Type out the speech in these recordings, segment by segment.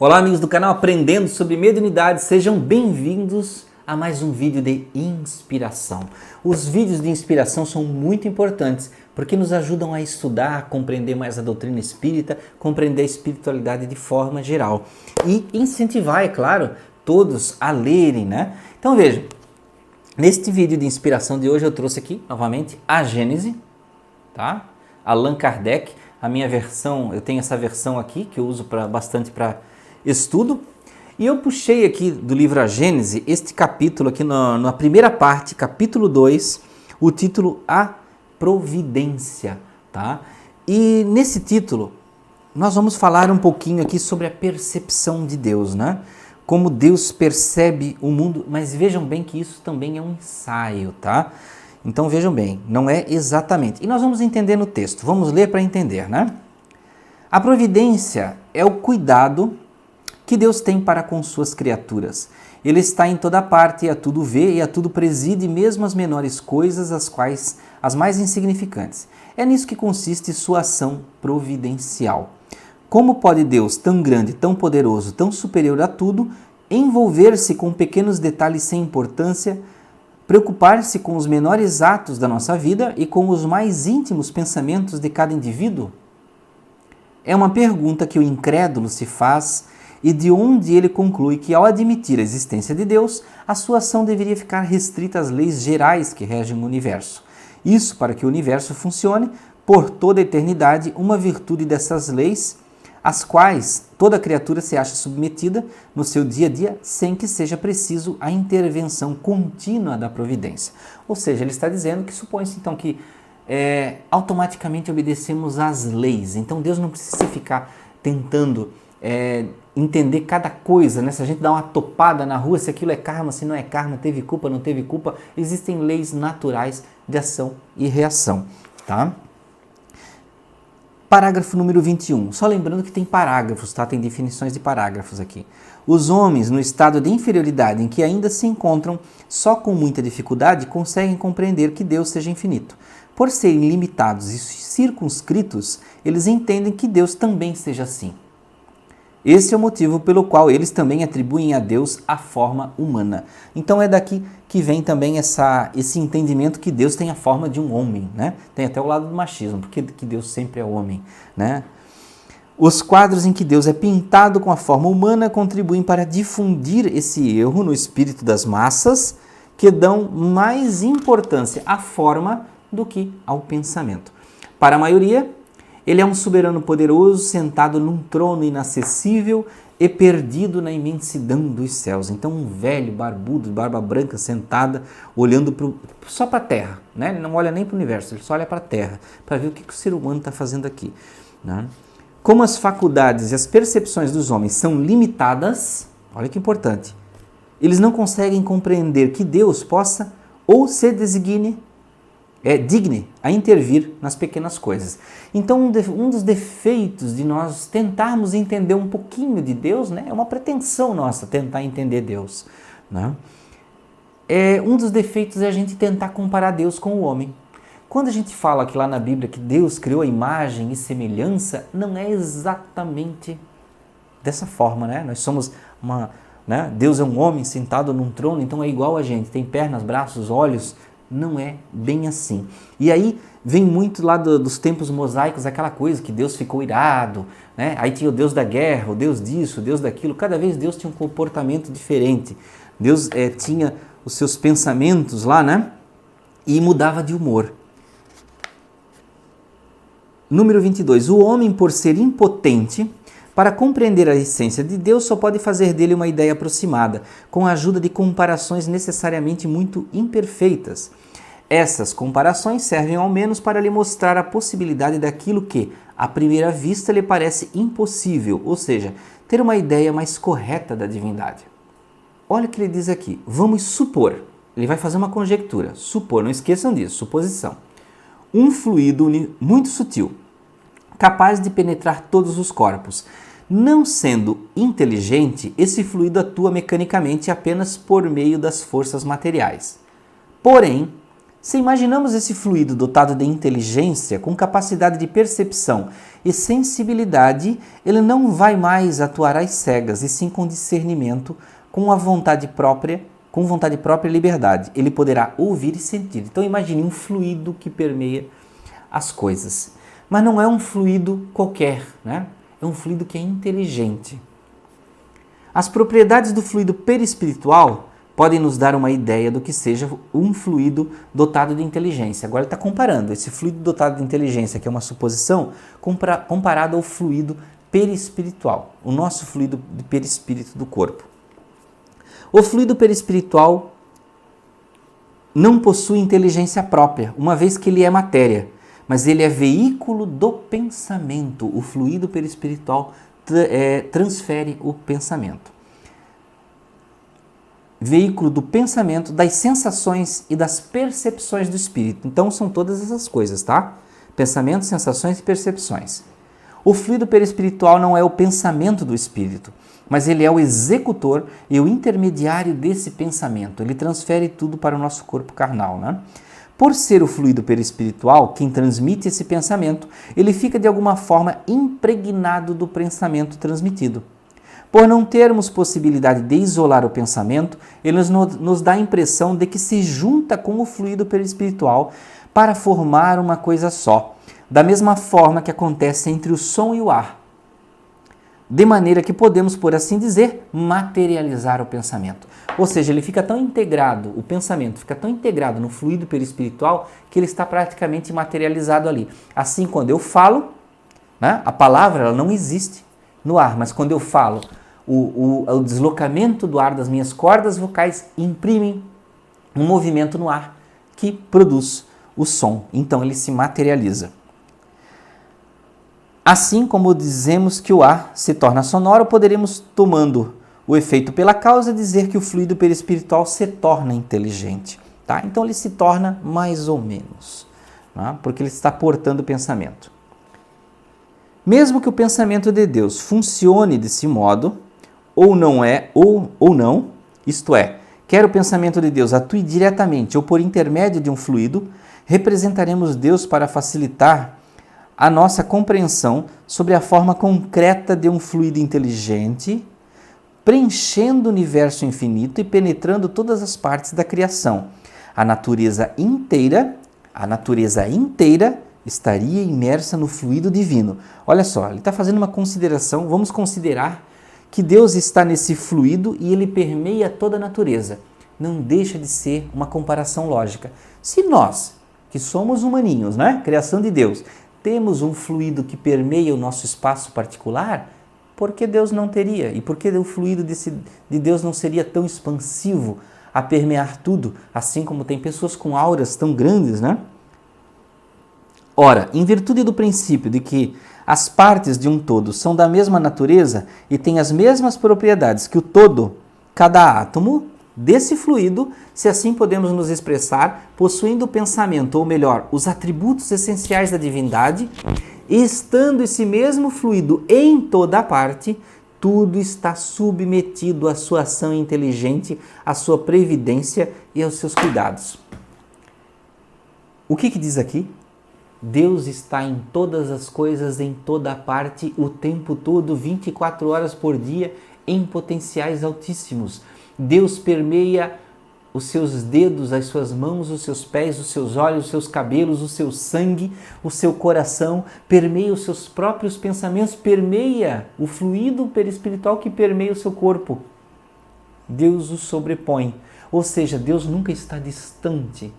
Olá amigos do canal Aprendendo sobre Mediunidade, sejam bem-vindos a mais um vídeo de inspiração. Os vídeos de inspiração são muito importantes porque nos ajudam a estudar, a compreender mais a doutrina espírita, compreender a espiritualidade de forma geral e incentivar, é claro, todos a lerem, né? Então vejam, neste vídeo de inspiração de hoje eu trouxe aqui novamente a Gênese, tá? Allan Kardec, a minha versão, eu tenho essa versão aqui que eu uso bastante para estudo, e eu puxei aqui do livro A Gênese este capítulo aqui na primeira parte, capítulo 2, o título A Providência, tá? E nesse título nós vamos falar um pouquinho aqui sobre a percepção de Deus, né? Como Deus percebe o mundo, mas vejam bem que isso também é um ensaio, tá? Então vejam bem, não é exatamente. E nós vamos entender no texto, vamos ler para entender, né? A providência é o cuidado que Deus tem para com suas criaturas. Ele está em toda parte e a tudo vê e a tudo preside, mesmo as menores coisas, as mais insignificantes. É nisso que consiste sua ação providencial. Como pode Deus, tão grande, tão poderoso, tão superior a tudo, envolver-se com pequenos detalhes sem importância, preocupar-se com os menores atos da nossa vida e com os mais íntimos pensamentos de cada indivíduo? É uma pergunta que o incrédulo se faz e de onde ele conclui que, ao admitir a existência de Deus, a sua ação deveria ficar restrita às leis gerais que regem o universo. Isso para que o universo funcione por toda a eternidade, uma virtude dessas leis, às quais toda criatura se acha submetida no seu dia a dia, sem que seja preciso a intervenção contínua da providência. Ou seja, ele está dizendo que supõe-se então que automaticamente obedecemos às leis. Então Deus não precisa ficar tentando entender cada coisa, né? Se a gente dá uma topada na rua, se aquilo é karma, se não é karma, teve culpa, não teve culpa, existem leis naturais de ação e reação, tá? Parágrafo número 21, só lembrando que tem parágrafos, tá? Tem definições de parágrafos aqui. Os homens, no estado de inferioridade em que ainda se encontram, só com muita dificuldade conseguem compreender que Deus seja infinito. Por serem limitados e circunscritos, eles entendem que Deus também seja assim. Esse é o motivo pelo qual eles também atribuem a Deus a forma humana. Então é daqui que vem também esse entendimento que Deus tem a forma de um homem, né? Tem até o lado do machismo, porque que Deus sempre é homem, né? Os quadros em que Deus é pintado com a forma humana contribuem para difundir esse erro no espírito das massas, que dão mais importância à forma do que ao pensamento. Para a maioria, ele é um soberano poderoso sentado num trono inacessível e perdido na imensidão dos céus. Então um velho barbudo, de barba branca, sentada, olhando só para a terra, né? Ele não olha nem para o universo, ele só olha para a terra, para ver o que o ser humano está fazendo aqui, né? Como as faculdades e as percepções dos homens são limitadas, olha que importante, eles não conseguem compreender que Deus possa ou se digne a intervir nas pequenas coisas. Então, um dos defeitos de nós tentarmos entender um pouquinho de Deus, né, é uma pretensão nossa tentar entender Deus, né? Um dos defeitos é a gente tentar comparar Deus com o homem. Quando a gente fala aqui lá na Bíblia que Deus criou a imagem e semelhança, não é exatamente dessa forma, né? Nós somos Deus é um homem sentado num trono, então é igual a gente, tem pernas, braços, olhos. Não é bem assim. E aí vem muito lá dos tempos mosaicos, aquela coisa que Deus ficou irado, né? Aí tinha o Deus da guerra, o Deus disso, o Deus daquilo. Cada vez Deus tinha um comportamento diferente. Deus tinha os seus pensamentos lá, né? E mudava de humor. Número 22. O homem, por ser impotente para compreender a essência de Deus, só pode fazer dele uma ideia aproximada, com a ajuda de comparações necessariamente muito imperfeitas. Essas comparações servem ao menos para lhe mostrar a possibilidade daquilo que, à primeira vista, lhe parece impossível, ou seja, ter uma ideia mais correta da divindade. Olha o que ele diz aqui. Vamos supor, ele vai fazer uma conjectura, supor, não esqueçam disso, suposição. Um fluido muito sutil, capaz de penetrar todos os corpos. Não sendo inteligente, esse fluido atua mecanicamente apenas por meio das forças materiais. Porém, Se imaginamos esse fluido dotado de inteligência, com capacidade de percepção e sensibilidade, ele não vai mais atuar às cegas, e sim com discernimento, com vontade própria e liberdade. Ele poderá ouvir e sentir. Então imagine um fluido que permeia as coisas. Mas não é um fluido qualquer, né? É um fluido que é inteligente. As propriedades do fluido perispiritual podem nos dar uma ideia do que seja um fluido dotado de inteligência. Agora ele está comparando esse fluido dotado de inteligência, que é uma suposição, comparado ao fluido perispiritual, o nosso fluido de perispírito do corpo. O fluido perispiritual não possui inteligência própria, uma vez que ele é matéria, mas ele é veículo do pensamento. O fluido perispiritual transfere o pensamento. Veículo do pensamento, das sensações e das percepções do espírito. Então são todas essas coisas, tá? Pensamento, sensações e percepções. O fluido perispiritual não é o pensamento do espírito, mas ele é o executor e o intermediário desse pensamento. Ele transfere tudo para o nosso corpo carnal, né? Por ser o fluido perispiritual quem transmite esse pensamento, ele fica de alguma forma impregnado do pensamento transmitido. Por não termos possibilidade de isolar o pensamento, ele nos dá a impressão de que se junta com o fluido perispiritual para formar uma coisa só, da mesma forma que acontece entre o som e o ar. De maneira que podemos, por assim dizer, materializar o pensamento. Ou seja, ele fica tão integrado, o pensamento fica tão integrado no fluido perispiritual que ele está praticamente materializado ali. Assim, quando eu falo, né, a palavra ela não existe no ar, mas quando eu falo, o deslocamento do ar das minhas cordas vocais imprimem um movimento no ar que produz o som. Então ele se materializa. Assim como dizemos que o ar se torna sonoro, poderíamos, tomando o efeito pela causa, dizer que o fluido perispiritual se torna inteligente. Tá? Então ele se torna mais ou menos, tá? Porque ele está portando o pensamento. Mesmo que o pensamento de Deus funcione desse modo, ou não, isto é, quer o pensamento de Deus atue diretamente ou por intermédio de um fluido, representaremos Deus para facilitar a nossa compreensão sobre a forma concreta de um fluido inteligente, preenchendo o universo infinito e penetrando todas as partes da criação. A natureza inteira estaria imersa no fluido divino. Olha só, ele está fazendo uma consideração, vamos considerar que Deus está nesse fluido e ele permeia toda a natureza. Não deixa de ser uma comparação lógica. Se nós, que somos humaninhos, né? Criação de Deus, temos um fluido que permeia o nosso espaço particular, por que Deus não teria? E por que o fluido de Deus não seria tão expansivo a permear tudo, assim como tem pessoas com auras tão grandes, né? Ora, em virtude do princípio de que as partes de um todo são da mesma natureza e têm as mesmas propriedades que o todo, cada átomo desse fluido, se assim podemos nos expressar, possuindo o pensamento, ou melhor, os atributos essenciais da divindade, e estando esse mesmo fluido em toda a parte, tudo está submetido à sua ação inteligente, à sua previdência e aos seus cuidados. O que diz aqui? Deus está em todas as coisas, em toda a parte, o tempo todo, 24 horas por dia, em potenciais altíssimos. Deus permeia os seus dedos, as suas mãos, os seus pés, os seus olhos, os seus cabelos, o seu sangue, o seu coração, permeia os seus próprios pensamentos, permeia o fluido perispiritual que permeia o seu corpo. Deus o sobrepõe, ou seja, Deus nunca está distante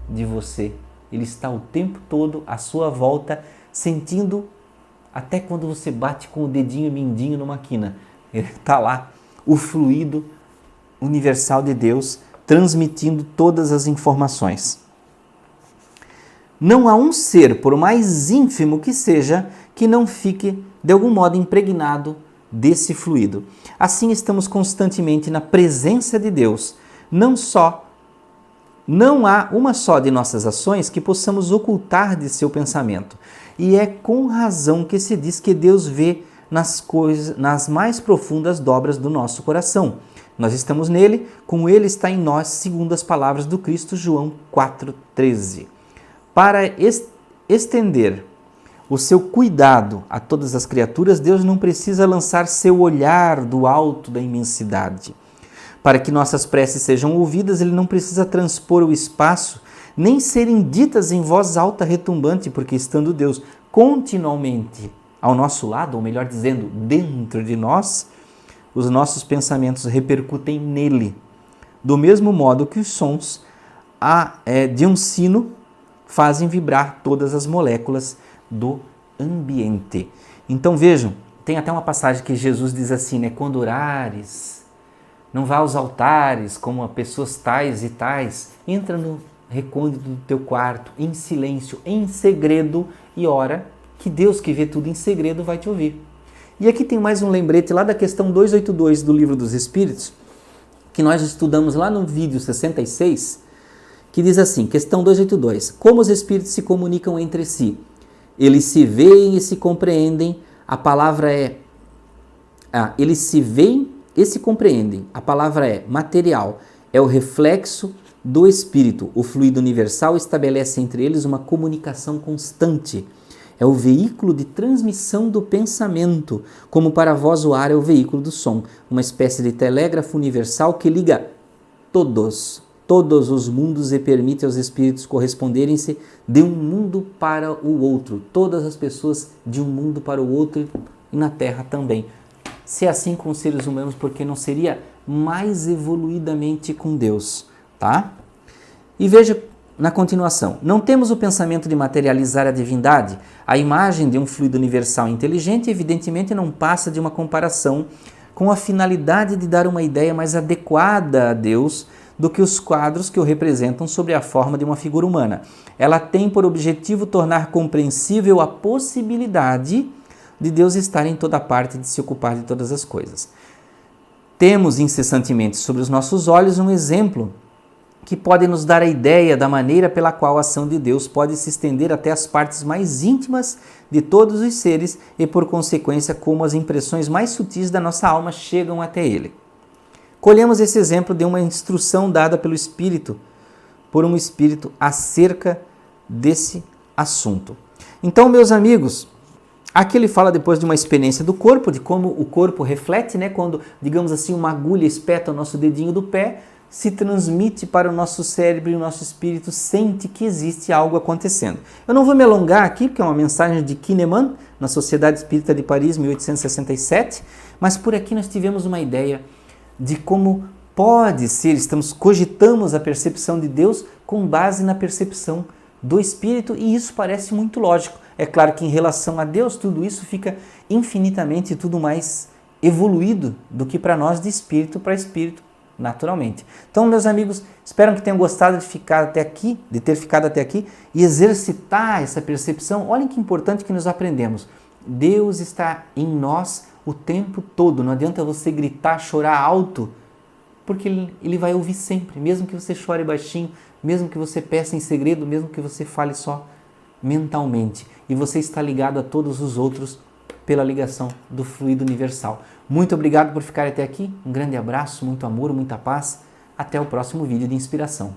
de você. Ele está o tempo todo à sua volta, sentindo até quando você bate com o dedinho mindinho numa quina. Ele está lá, o fluido universal de Deus, transmitindo todas as informações. Não há um ser, por mais ínfimo que seja, que não fique de algum modo impregnado desse fluido. Assim estamos constantemente na presença de Deus. Não há uma só de nossas ações que possamos ocultar de seu pensamento. E é com razão que se diz que Deus vê nas mais profundas dobras do nosso coração. Nós estamos nele, como ele está em nós, segundo as palavras do Cristo, João 4,13. Para estender o seu cuidado a todas as criaturas, Deus não precisa lançar seu olhar do alto da imensidade. Para que nossas preces sejam ouvidas, ele não precisa transpor o espaço, nem serem ditas em voz alta retumbante, porque estando Deus continuamente ao nosso lado, ou melhor dizendo, dentro de nós, os nossos pensamentos repercutem nele. Do mesmo modo que os sons de um sino fazem vibrar todas as moléculas do ambiente. Então vejam, tem até uma passagem que Jesus diz assim, né? Quando orares, não vá aos altares como a pessoas tais e tais, entra no recôndito do teu quarto, em silêncio, em segredo, e ora, que Deus que vê tudo em segredo vai te ouvir. E aqui tem mais um lembrete lá da questão 282 do Livro dos Espíritos, que nós estudamos lá no vídeo 66, que diz assim, questão 282, como os espíritos se comunicam entre si? Eles se veem e se compreendem, a palavra é... eles se veem e se compreendem, a palavra é material, é o reflexo do espírito. O fluido universal estabelece entre eles uma comunicação constante. É o veículo de transmissão do pensamento, como para vós o ar é o veículo do som, uma espécie de telégrafo universal que liga todos os mundos e permite aos espíritos corresponderem-se de um mundo para o outro. Todas as pessoas de um mundo para o outro e na Terra também. Se é assim com os seres humanos, porque não seria mais evoluidamente com Deus, tá? E veja na continuação, não temos o pensamento de materializar a divindade. A imagem de um fluido universal inteligente evidentemente não passa de uma comparação com a finalidade de dar uma ideia mais adequada a Deus do que os quadros que o representam sobre a forma de uma figura humana. Ela tem por objetivo tornar compreensível a possibilidade de Deus estar em toda parte e de se ocupar de todas as coisas. Temos incessantemente sobre os nossos olhos um exemplo que pode nos dar a ideia da maneira pela qual a ação de Deus pode se estender até as partes mais íntimas de todos os seres e, por consequência, como as impressões mais sutis da nossa alma chegam até Ele. Colhemos esse exemplo de uma instrução dada pelo Espírito, por um Espírito, acerca desse assunto. Então, meus amigos, aqui ele fala depois de uma experiência do corpo, de como o corpo reflete, né? Quando, digamos assim, uma agulha espeta o nosso dedinho do pé, se transmite para o nosso cérebro e o nosso espírito sente que existe algo acontecendo. Eu não vou me alongar aqui, porque é uma mensagem de Kahneman, na Sociedade Espírita de Paris, 1867, mas por aqui nós tivemos uma ideia de como pode ser, cogitamos a percepção de Deus com base na percepção do espírito, e isso parece muito lógico. É claro que em relação a Deus, tudo isso fica infinitamente tudo mais evoluído do que para nós de espírito para espírito, naturalmente. Então, meus amigos, espero que tenham gostado de ter ficado até aqui e exercitar essa percepção. Olhem que importante que nós aprendemos. Deus está em nós o tempo todo. Não adianta você gritar, chorar alto, porque Ele vai ouvir sempre, mesmo que você chore baixinho, mesmo que você peça em segredo, mesmo que você fale só mentalmente. E você está ligado a todos os outros pela ligação do fluido universal. Muito obrigado por ficar até aqui. Um grande abraço, muito amor, muita paz. Até o próximo vídeo de inspiração.